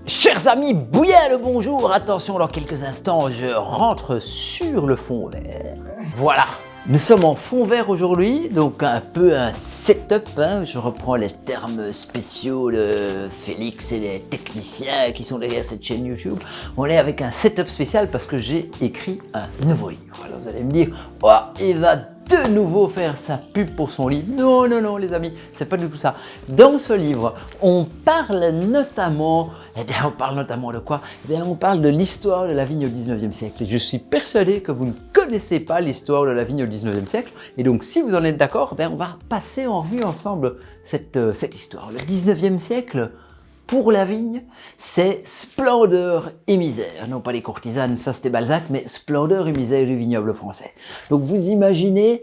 Chers amis, bouillez le bonjour. Attention, dans quelques instants, je rentre sur le fond vert. Voilà. Nous sommes en fond vert aujourd'hui, donc un peu un setup, hein. Je reprends les termes spéciaux de Félix et les techniciens qui sont derrière cette chaîne YouTube. On est avec un setup spécial parce que j'ai écrit un nouveau livre. Alors vous allez me dire, oh, il va de nouveau faire sa pub pour son livre. Non, non, non les amis, c'est pas du tout ça. Dans ce livre, on parle notamment de quoi? On parle de l'histoire de la vigne au 19e siècle. Et je suis persuadé que vous ne connaissez pas l'histoire de la vigne au 19e siècle. Et donc, si vous en êtes d'accord, on va passer en revue ensemble cette histoire. Le 19e siècle, pour la vigne, c'est splendeur et misère. Non pas les courtisanes, ça c'était Balzac, mais splendeur et misère du vignoble français. Donc, vous imaginez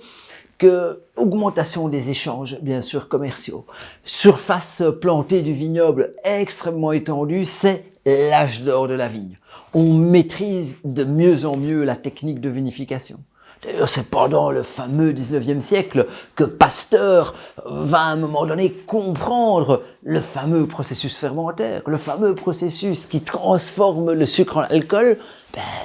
que augmentation des échanges, bien sûr, commerciaux, surface plantée du vignoble extrêmement étendue, c'est l'âge d'or de la vigne. On maîtrise de mieux en mieux la technique de vinification. D'ailleurs, c'est pendant le fameux 19e siècle que Pasteur va à un moment donné comprendre le fameux processus fermentaire, le fameux processus qui transforme le sucre en alcool.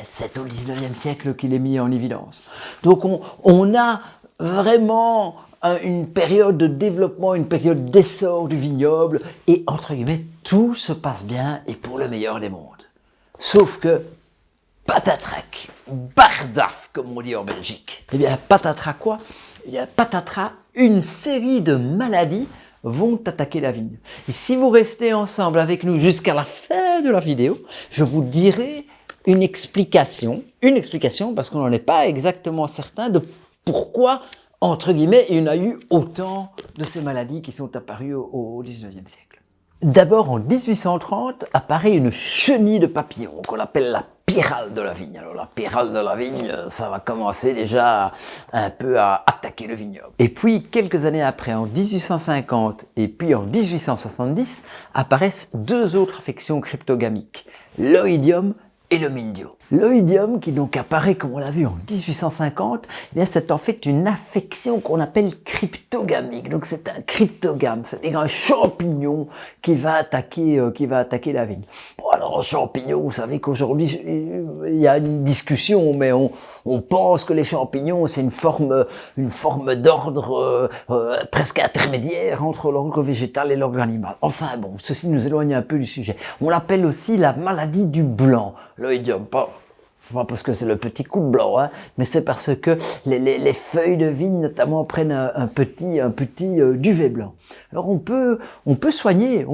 C'est au 19e siècle qu'il est mis en évidence. Donc on a vraiment une période de développement, une période d'essor du vignoble et entre guillemets, tout se passe bien et pour le meilleur des mondes. Sauf que patatrac, bardaf comme on dit en Belgique. Eh bien patatras quoi? Eh bien patatras, une série de maladies vont attaquer la vigne. Et si vous restez ensemble avec nous jusqu'à la fin de la vidéo, je vous dirai une explication parce qu'on n'en est pas exactement certain de pourquoi, entre guillemets, il y en a eu autant de ces maladies qui sont apparues au 19e siècle. D'abord, en 1830, apparaît une chenille de papillons qu'on appelle la pyrale de la vigne. Alors la pyrale de la vigne, ça va commencer déjà un peu à attaquer le vignoble. Et puis, quelques années après, en 1850 et puis en 1870, apparaissent deux autres affections cryptogamiques, l'oïdium et le mildiou. L'oïdium, qui donc apparaît, comme on l'a vu en 1850, c'est en fait une affection qu'on appelle cryptogamique. Donc c'est un cryptogame, c'est un champignon qui va attaquer la vigne. Bon alors, champignon, vous savez qu'aujourd'hui, il y a une discussion, mais on pense que les champignons, c'est une forme d'ordre presque intermédiaire entre l'ordre végétal et l'ordre animal. Enfin bon, ceci nous éloigne un peu du sujet. On l'appelle aussi la maladie du blanc, l'oïdium. Pas parce que c'est le petit coup de blanc, hein, mais c'est parce que les feuilles de vigne notamment prennent un petit duvet blanc. Alors on peut soigner,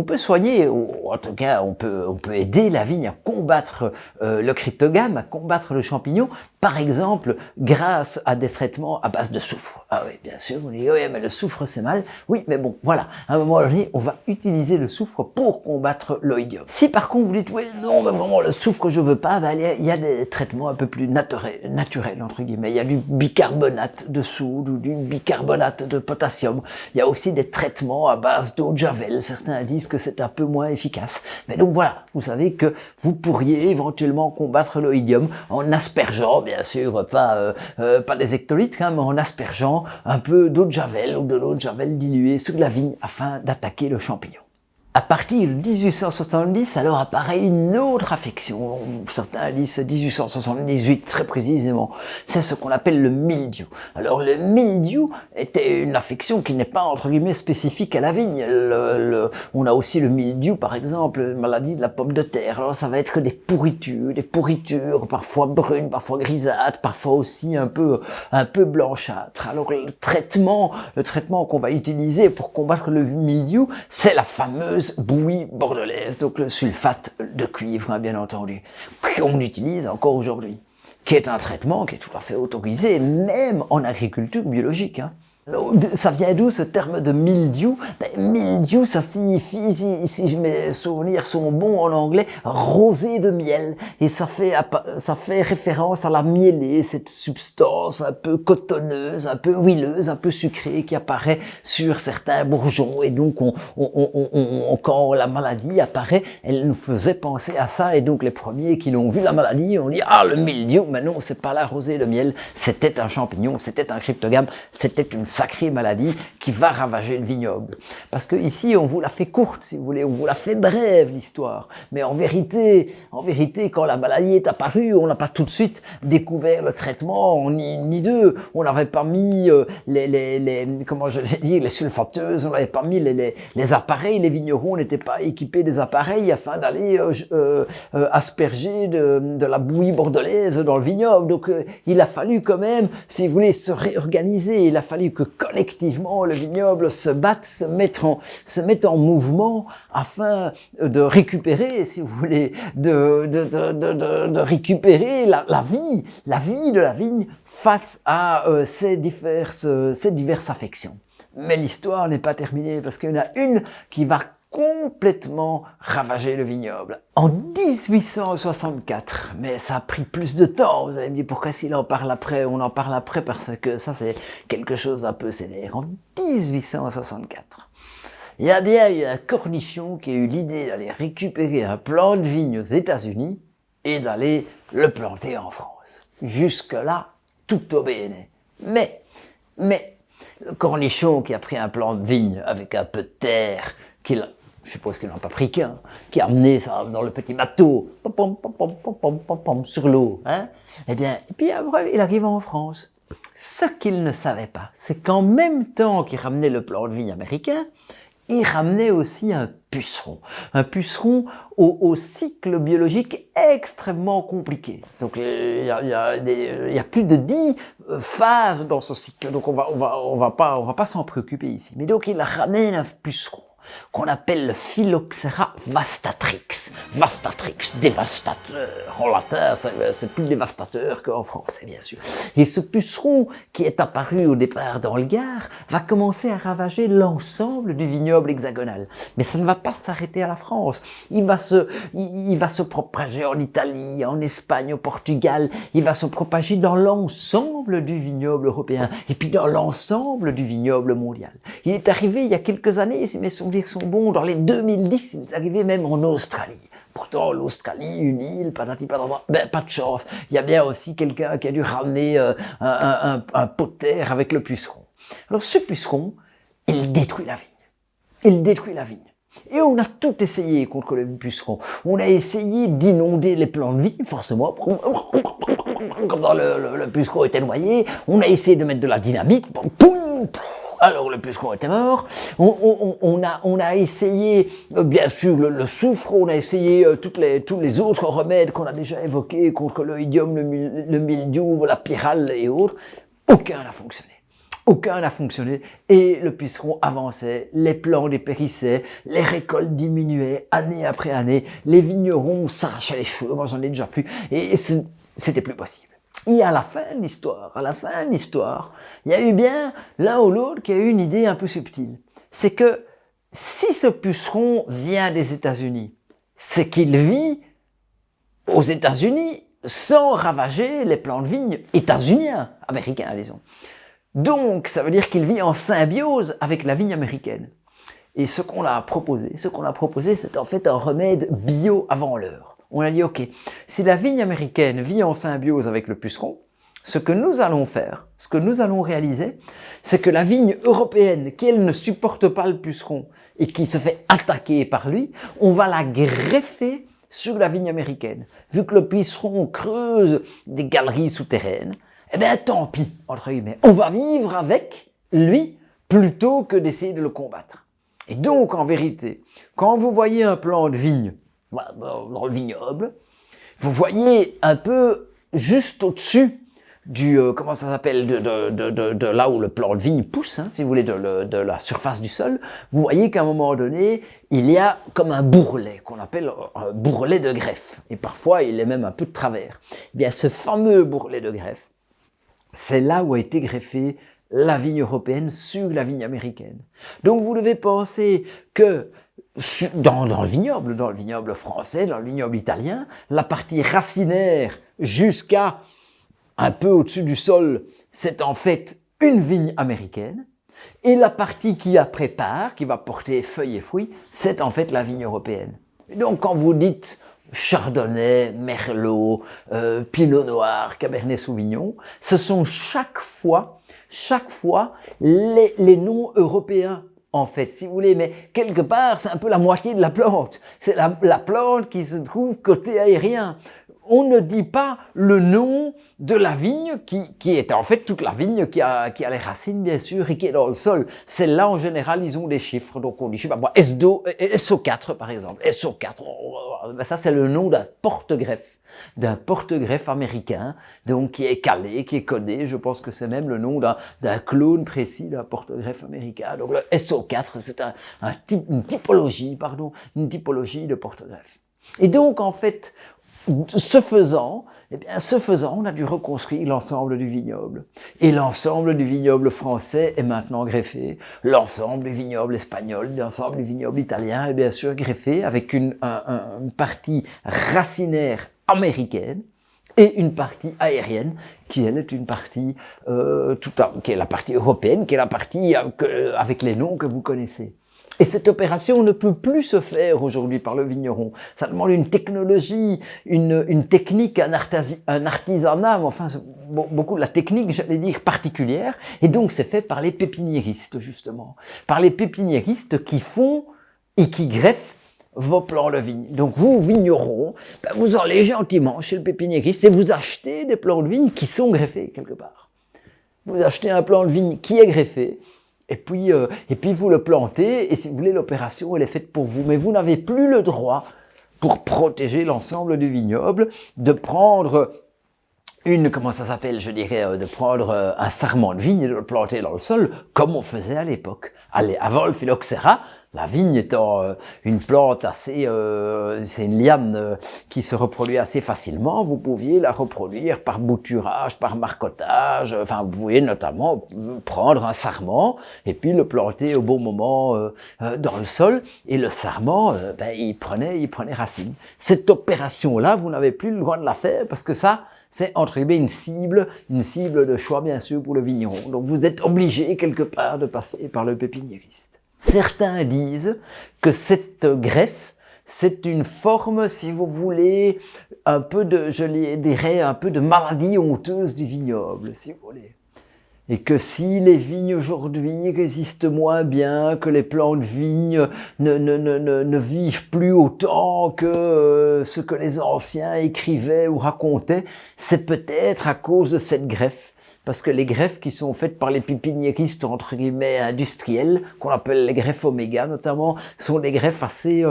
ou en tout cas on peut aider la vigne à combattre le cryptogame, à combattre le champignon, par exemple grâce à des traitements à base de soufre. Ah oui, bien sûr, on dit oui mais le soufre c'est mal. Oui, mais bon, voilà, à un moment donné, on va utiliser le soufre pour combattre l'oïdium. Si par contre vous dites oui, non, mais vraiment le soufre je veux pas, il y a des traitements un peu plus naturels entre guillemets. Il y a du bicarbonate de soude ou du bicarbonate de potassium. Il y a aussi des traitements à base d'eau de javel. Certains disent que c'est un peu moins efficace. Mais donc voilà, vous savez que vous pourriez éventuellement combattre l'oïdium en aspergeant, bien sûr, pas des hectolitres, hein, mais en aspergeant un peu d'eau de javel ou de l'eau de javel diluée sur la vigne afin d'attaquer le champignon. À partir de 1870, alors apparaît une autre affection, certains disent 1878 très précisément, c'est ce qu'on appelle le mildiou. Alors le mildiou était une affection qui n'est pas entre guillemets spécifique à la vigne. On a aussi le mildiou par exemple, maladie de la pomme de terre. Alors ça va être des pourritures parfois brunes, parfois grisâtres, parfois aussi un peu blanchâtres. Alors le traitement qu'on va utiliser pour combattre le mildiou, c'est la fameuse bouillie bordelaise, donc le sulfate de cuivre, hein, bien entendu, qu'on utilise encore aujourd'hui, qui est un traitement qui est tout à fait autorisé, même en agriculture biologique. Hein. Alors, ça vient d'où ce terme de mildiou? Mildiou, ça signifie, si mes souvenirs sont bons en anglais, rosée de miel. Et ça fait référence à la mielée, cette substance un peu cotonneuse, un peu huileuse, un peu sucrée qui apparaît sur certains bourgeons. Et donc, quand la maladie apparaît, elle nous faisait penser à ça. Et donc, les premiers qui l'ont vu la maladie ont dit « Ah, le mildiou !» Mais non, c'est pas la rosée de miel, c'était un champignon, c'était un cryptogame, c'était une sacrée maladie qui va ravager le vignoble. Parce que ici, on vous la fait courte, si vous voulez, on vous la fait brève, l'histoire. Mais en vérité, quand la maladie est apparue, on n'a pas tout de suite découvert le traitement, ni deux. On n'avait pas mis comment je l'ai dit, les sulfateuses, on n'avait pas mis les appareils, les vignerons n'étaient pas équipés des appareils afin d'aller asperger de la bouillie bordelaise dans le vignoble. Donc il a fallu quand même, si vous voulez, se réorganiser. Il a fallu que collectivement le vignoble se batte, se mette en mouvement afin de récupérer, si vous voulez, de récupérer la vie de la vigne face à ces diverses affections. Mais l'histoire n'est pas terminée parce qu'il y en a une qui va complètement ravagé le vignoble. En 1864, mais ça a pris plus de temps, vous allez me dire pourquoi s'il en parle après, on en parle après parce que ça c'est quelque chose d'un peu sévère. En 1864, il y a un cornichon qui a eu l'idée d'aller récupérer un plant de vigne aux États-Unis et d'aller le planter en France. Jusque-là, tout au bene. Mais, le cornichon qui a pris un plant de vigne avec un peu de terre, je suppose qu'il n'en a pas pris qu'un, qui a amené ça dans le petit bateau, sur l'eau, hein. Et puis après, il arrive en France. Ce qu'il ne savait pas, c'est qu'en même temps qu'il ramenait le plant de vigne américain, il ramenait aussi un puceron au cycle biologique extrêmement compliqué. Donc il y a plus de 10 phases dans ce cycle, donc on va pas s'en préoccuper ici. Mais donc il ramène un puceron qu'on appelle le Phylloxera vastatrix. Vastatrix, dévastateur. En latin, c'est plus dévastateur qu'en français, bien sûr. Et ce puceron, qui est apparu au départ dans le Gard, va commencer à ravager l'ensemble du vignoble hexagonal. Mais ça ne va pas s'arrêter à la France. Il va se propager en Italie, en Espagne, au Portugal. Il va se propager dans l'ensemble du vignoble européen et puis dans l'ensemble du vignoble mondial. Il est arrivé il y a quelques années, si mes souvenirs sont bons, dans les 2010, il est arrivé même en Australie. Pourtant, l'Australie, une île, patati patata, pas de chance. Il y a bien aussi quelqu'un qui a dû ramener un pot de terre avec le puceron. Alors ce puceron, il détruit la vigne. Il détruit la vigne. Et on a tout essayé contre le puceron. On a essayé d'inonder les plants de vigne, forcément, comme dans le puceron était noyé. On a essayé de mettre de la dynamite, poum, alors le puceron était mort. On a essayé, bien sûr, le soufre, on a essayé tous les autres remèdes qu'on a déjà évoqués contre l'oïdium, le mildiou, la pyrale et autres. Aucun n'a fonctionné. Aucun n'a fonctionné et le puceron avançait, les plants dépérissaient, les récoltes diminuaient année après année, les vignerons s'arrachaient les cheveux, moi j'en ai déjà plus, et c'était plus possible. Et à la fin de l'histoire, il y a eu bien l'un ou l'autre qui a eu une idée un peu subtile. C'est que si ce puceron vient des États-Unis, c'est qu'il vit aux États-Unis sans ravager les plants de vigne états-uniens, américains disons. Donc, ça veut dire qu'il vit en symbiose avec la vigne américaine. Et ce qu'on a proposé, c'est en fait un remède bio avant l'heure. On a dit, ok, si la vigne américaine vit en symbiose avec le puceron, ce que nous allons faire, ce que nous allons réaliser, c'est que la vigne européenne, qui elle ne supporte pas le puceron et qui se fait attaquer par lui, on va la greffer sur la vigne américaine. Vu que le puceron creuse des galeries souterraines, eh bien, tant pis, entre guillemets. On va vivre avec lui plutôt que d'essayer de le combattre. Et donc, en vérité, quand vous voyez un plant de vigne dans le vignoble, vous voyez un peu juste au-dessus du, comment ça s'appelle, de là où le plant de vigne pousse, hein, si vous voulez, de la surface du sol, vous voyez qu'à un moment donné, il y a comme un bourrelet, qu'on appelle un bourrelet de greffe. Et parfois, il est même un peu de travers. Eh bien, ce fameux bourrelet de greffe, c'est là où a été greffée la vigne européenne sur la vigne américaine. Donc vous devez penser que dans le vignoble français, dans le vignoble italien, la partie racinaire jusqu'à un peu au-dessus du sol, c'est en fait une vigne américaine. Et la partie qui la prépare, qui va porter feuilles et fruits, c'est en fait la vigne européenne. Et donc quand vous dites Chardonnay, Merlot, Pinot Noir, Cabernet Sauvignon, ce sont chaque fois chaque fois les noms européens. En fait, si vous voulez, mais quelque part, c'est un peu la moitié de la plante. C'est la plante qui se trouve côté aérien. On ne dit pas le nom de la vigne qui est en fait toute la vigne qui a les racines, bien sûr, et qui est dans le sol. Celle-là, en général, ils ont des chiffres. Donc, on dit, je sais pas moi, SO4, par exemple. SO4. Ben ça, c'est le nom d'un porte-greffe américain, donc qui est calé, qui est codé. Je pense que c'est même le nom d'un clone précis d'un porte-greffe américain. Donc, le SO4, c'est une typologie de porte-greffe. Et donc, en fait, ce faisant, on a dû reconstruire l'ensemble du vignoble. Et l'ensemble du vignoble français est maintenant greffé. L'ensemble du vignoble espagnol, l'ensemble du vignoble italien est bien sûr greffé avec une partie racinaire américaine et une partie aérienne qui elle est une partie qui est la partie européenne, qui est la partie avec les noms que vous connaissez. Et cette opération ne peut plus se faire aujourd'hui par le vigneron. Ça demande une technologie, une technique, un artisanat, enfin beaucoup de la technique, j'allais dire, particulière. Et donc c'est fait par les pépiniéristes, justement. Par les pépiniéristes qui font et qui greffent vos plants de vigne. Donc vous, vignerons, vous allez gentiment chez le pépiniériste et vous achetez des plants de vigne qui sont greffés quelque part. Vous achetez un plant de vigne qui est greffé, et puis vous le plantez, et si vous voulez, l'opération, elle est faite pour vous. Mais vous n'avez plus le droit, pour protéger l'ensemble du vignoble, de prendre de prendre un sarment de vigne et de le planter dans le sol, comme on faisait à l'époque. Avant le phylloxéra, la vigne étant une plante c'est une liane qui se reproduit assez facilement, vous pouviez la reproduire par bouturage, par marcottage, enfin vous pouviez notamment prendre un sarment et puis le planter au bon moment dans le sol, et le sarment, il prenait racine. Cette opération-là, vous n'avez plus le droit de la faire parce que ça, c'est entre guillemets une cible de choix bien sûr pour le vigneron. Donc vous êtes obligé quelque part de passer par le pépiniériste. Certains disent que cette greffe, c'est une forme, si vous voulez, un peu de maladie honteuse du vignoble, si vous voulez. Et que si les vignes aujourd'hui résistent moins bien, que les plants de vigne ne vivent plus autant que ce que les anciens écrivaient ou racontaient, c'est peut-être à cause de cette greffe. Parce que les greffes qui sont faites par les pépiniéristes, entre guillemets, industriels, qu'on appelle les greffes oméga notamment, sont des greffes assez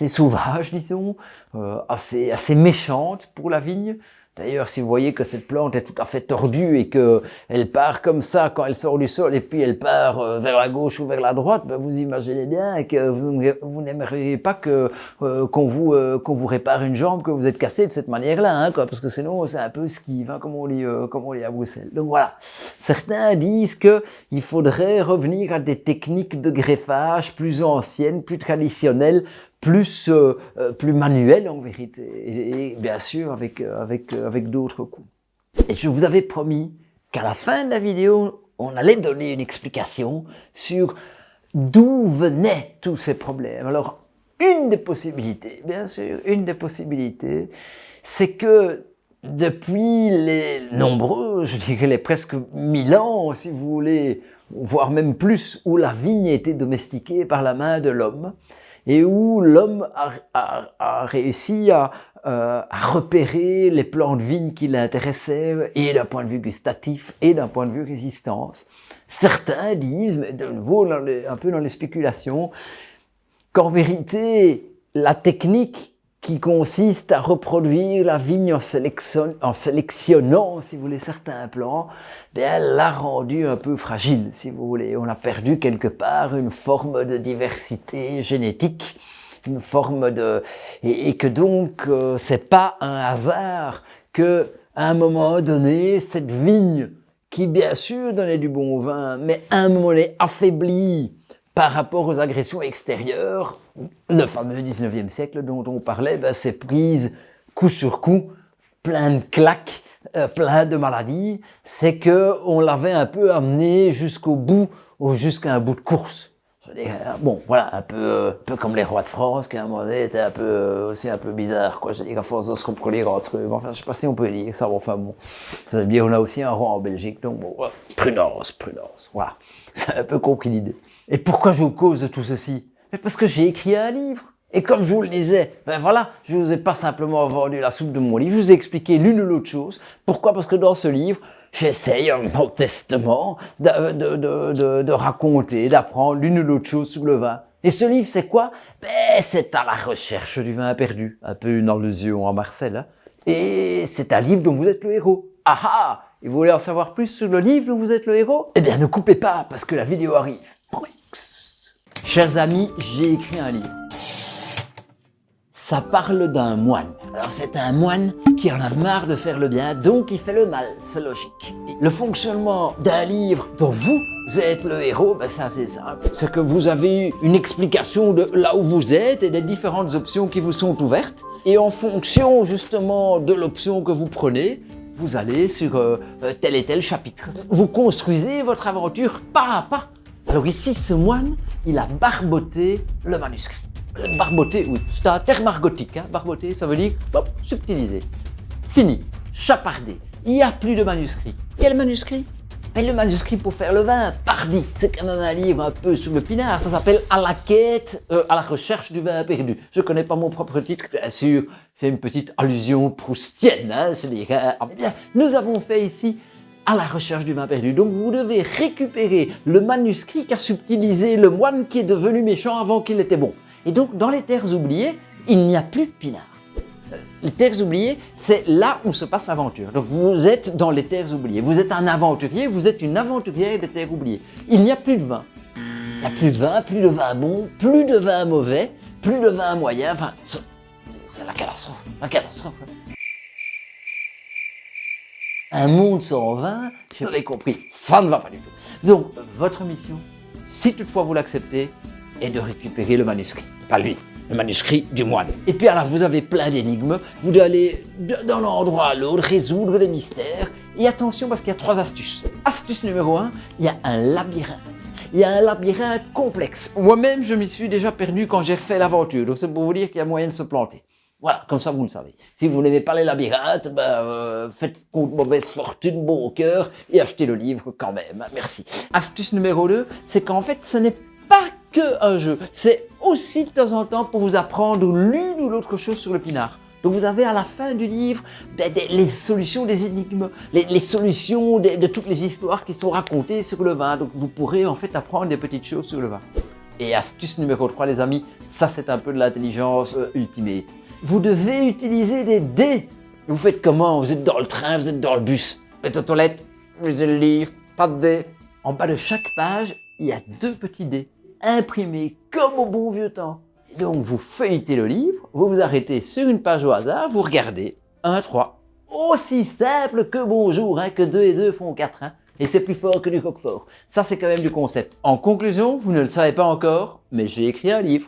sauvages, disons, assez méchantes pour la vigne. D'ailleurs, si vous voyez que cette plante est tout à fait tordue et qu'elle part comme ça quand elle sort du sol et puis elle part vers la gauche ou vers la droite, vous imaginez bien que vous n'aimeriez pas qu'on vous répare une jambe que vous êtes cassée de cette manière-là, parce que sinon c'est un peu skive, comme on dit à Bruxelles. Donc voilà, certains disent qu'il faudrait revenir à des techniques de greffage plus anciennes, plus traditionnelles, plus manuel en vérité, et bien sûr avec d'autres coups. Et je vous avais promis qu'à la fin de la vidéo, on allait donner une explication sur d'où venaient tous ces problèmes. Alors, une des possibilités, c'est que depuis les nombreux, je dirais les presque 1000 ans, si vous voulez, voire même plus, où la vigne a été domestiquée par la main de l'homme, et où l'homme a réussi à repérer les plants de vigne qui l'intéressaient, et d'un point de vue gustatif, et d'un point de vue résistance. Certains disent, mais de nouveau un peu dans les spéculations, qu'en vérité, la technique qui consiste à reproduire la vigne en sélectionnant, si vous voulez, certains plants, elle l'a rendu un peu fragile, si vous voulez. On a perdu quelque part une forme de diversité génétique, une forme et que donc c'est pas un hasard que à un moment donné, cette vigne qui bien sûr donnait du bon vin, mais à un moment donné affaiblie par rapport aux agressions extérieures, le fameux 19e siècle dont on parlait, s'est prise coup sur coup, plein de claques, plein de maladies. C'est qu'on l'avait un peu amené jusqu'au bout, ou jusqu'à un bout de course, Je veux dire, bon, voilà, un peu comme les rois de France, qui à un moment donné étaient aussi un peu bizarre, quoi. Je veux dire, à force de se reproduire entre eux. Enfin, je sais pas si on peut dire ça, enfin bon. Ça veut dire, on a aussi un roi en Belgique, donc bon, voilà. Prudence, voilà. C'est un peu compris l'idée. Et pourquoi je vous cause de tout ceci? Mais parce que j'ai écrit un livre. Et comme je vous le disais, ben voilà, je vous ai pas simplement vendu la soupe de mon livre, je vous ai expliqué l'une ou l'autre chose. Pourquoi? Parce que dans ce livre, j'essaye, modestement, de raconter, d'apprendre l'une ou l'autre chose sur le vin. Et ce livre, c'est quoi? Ben, c'est à la recherche du vin perdu. Un peu une allusion à Marcel, hein. Et c'est un livre dont vous êtes le héros. Ah ah! Et vous voulez en savoir plus sur le livre dont vous êtes le héros? Eh bien, ne coupez pas, parce que la vidéo arrive. Chers amis, j'ai écrit un livre. Ça parle d'un moine. Alors c'est un moine qui en a marre de faire le bien, donc il fait le mal, c'est logique. Le fonctionnement d'un livre dont vous êtes le héros, ben c'est assez simple. C'est que vous avez eu une explication de là où vous êtes et des différentes options qui vous sont ouvertes. Et en fonction justement de l'option que vous prenez, vous allez sur tel et tel chapitre. Vous construisez votre aventure pas à pas. Alors ici, ce moine, il a barboté le manuscrit. Barboter, oui, c'est un terme argotique, hein. Barboter, ça veut dire, hop, subtiliser. Fini, chapardé, il n'y a plus de manuscrit. Quel manuscrit? Mais le manuscrit pour faire le vin, pardi, c'est quand même un livre un peu sous le pinard, ça s'appelle À la quête, à la recherche du vin perdu. Je ne connais pas mon propre titre, bien sûr, c'est une petite allusion proustienne, hein, je dirais. Ah, bien, nous avons fait ici À la recherche du vin perdu. Donc vous devez récupérer le manuscrit qu'a subtilisé le moine qui est devenu méchant avant qu'il était bon. Et donc, dans les terres oubliées, il n'y a plus de pinard. Les terres oubliées, c'est là où se passe l'aventure. Donc, vous êtes dans les terres oubliées. Vous êtes un aventurier, vous êtes une aventurière des terres oubliées. Il n'y a plus de vin. Il n'y a plus de vin bon, plus de vin mauvais, plus de vin moyen. Enfin, c'est la catastrophe. La catastrophe. Un monde sans vin, je l'ai compris, ça ne va pas du tout. Donc, votre mission, si toutefois vous l'acceptez, est de récupérer le manuscrit. Pas lui, le manuscrit du moine. Et puis alors, vous avez plein d'énigmes, vous devez aller d'un endroit à l'autre, résoudre les mystères. Et attention, parce qu'il y a 3 astuces. Astuce numéro 1, il y a un labyrinthe. Il y a un labyrinthe complexe. Moi-même, je m'y suis déjà perdu quand j'ai refait l'aventure. Donc c'est pour vous dire qu'il y a moyen de se planter. Voilà, comme ça vous le savez. Si vous n'aimez pas les labyrinthes, faites contre mauvaise fortune, bon cœur, et achetez le livre quand même. Merci. Astuce numéro 2, c'est qu'en fait, ce n'est pas que un jeu. C'est aussi de temps en temps pour vous apprendre l'une ou l'autre chose sur le pinard. Donc vous avez à la fin du livre les solutions des énigmes, les solutions de toutes les histoires qui sont racontées sur le vin. Donc vous pourrez en fait apprendre des petites choses sur le vin. Et astuce numéro 3 les amis, ça c'est un peu de l'intelligence ultimate. Vous devez utiliser des dés. Vous faites comment? Vous êtes dans le train, vous êtes dans le bus, vous êtes aux toilettes, vous lisez le livre, pas de dés. En bas de chaque page, il y a 2 petits dés imprimés comme au bon vieux temps. Et donc vous feuilletez le livre, vous vous arrêtez sur une page au hasard, vous regardez 1, 3. Aussi simple que bonjour, hein, que 2 et 2 font 4. Hein. Et c'est plus fort que du coq fort. Ça c'est quand même du concept. En conclusion, vous ne le savez pas encore, mais j'ai écrit un livre.